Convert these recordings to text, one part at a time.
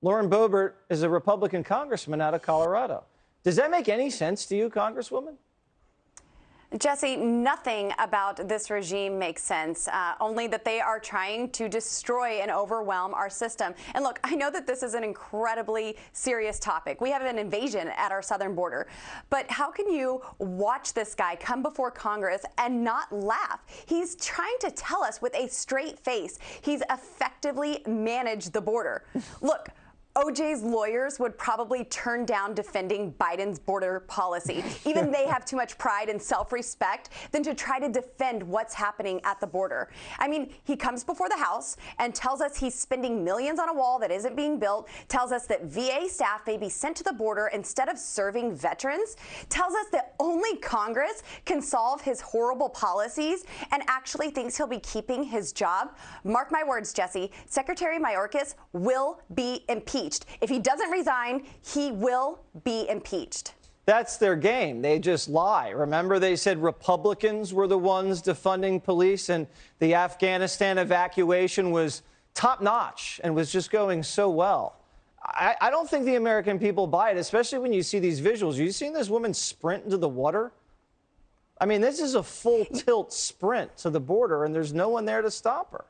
Lauren Boebert is a Republican congressman out of Colorado. Does that make any sense to you, Congresswoman? Jesse, nothing about this regime makes sense, only that they are trying to destroy and overwhelm our system. And look, I know that this is an incredibly serious topic. We have an invasion at our southern border. But how can you watch this guy come before Congress and not laugh? He's trying to tell us with a straight face he's effectively managed the border. Look, OJ's lawyers would probably turn down defending Biden's border policy. Even they have too much pride and self-respect than to try to defend what's happening at the border. I mean, he comes before the House and tells us he's spending millions on a wall that isn't being built, tells us that VA staff may be sent to the border instead of serving veterans, tells us that only Congress can solve his horrible policies, and actually thinks he'll be keeping his job. Mark my words, Jesse, Secretary Mayorkas will be impeached. If he doesn't resign, he will be impeached. That's their game. They just lie. Remember, they said Republicans were the ones defunding police, and the Afghanistan evacuation was top notch and was just going so well. I don't think the American people buy it, especially when you see these visuals. You've seen this woman sprint into the water? I mean, this is a full tilt sprint to the border, and there's no one there to stop her.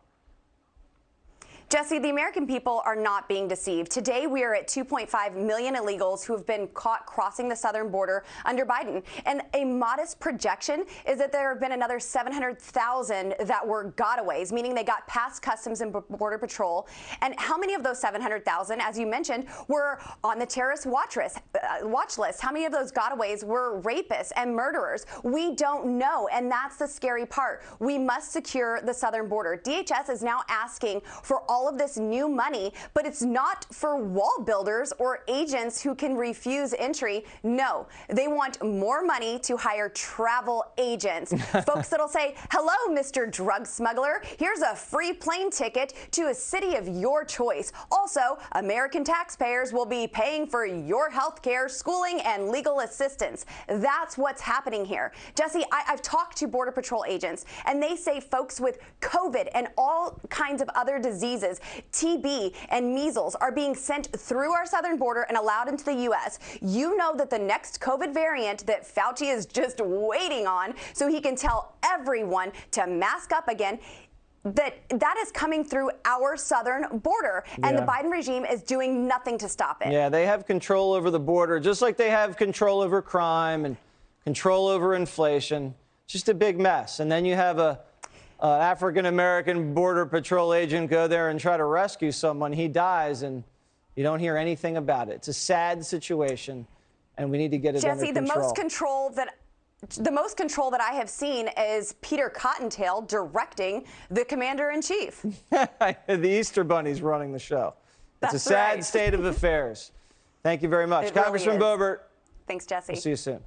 Jesse, the American people are not being deceived. Today, we are at 2.5 million illegals who have been caught crossing the southern border under Biden. And a modest projection is that there have been another 700,000 that were gotaways, meaning they got past Customs and Border Patrol. And how many of those 700,000, as you mentioned, were on the terrorist watch list? How many of those gotaways were rapists and murderers? We don't know. And that's the scary part. We must secure the southern border. DHS is now asking for all of this new money, but it's not for wall builders or agents who can refuse entry. No, they want more money to hire travel agents. Folks that'll say, hello, Mr. Drug Smuggler. Here's a free plane ticket to a city of your choice. Also, American taxpayers will be paying for your health care, schooling, and legal assistance. That's what's happening here. Jesse, I've talked to Border Patrol agents, and they say folks with COVID and all kinds of other diseases, TB and measles, are being sent through our southern border and allowed into the U.S. You know that the next COVID variant that Fauci is just waiting on so he can tell everyone to mask up again, that is coming through our southern border, and the Biden regime is doing nothing to stop it. Yeah, they have control over the border, just like they have control over crime and control over inflation. Just a big mess. And then you have an African-American Border Patrol agent go there and try to rescue someone. He dies, and you don't hear anything about it. It's a sad situation, and we need to get it under control. Jesse, the most control that I have seen is Peter Cottontail directing the commander-in-chief. The Easter Bunny's running the show. It's a sad state of affairs. Thank you very much. Congressman Boebert. Thanks, Jesse. We'll see you soon.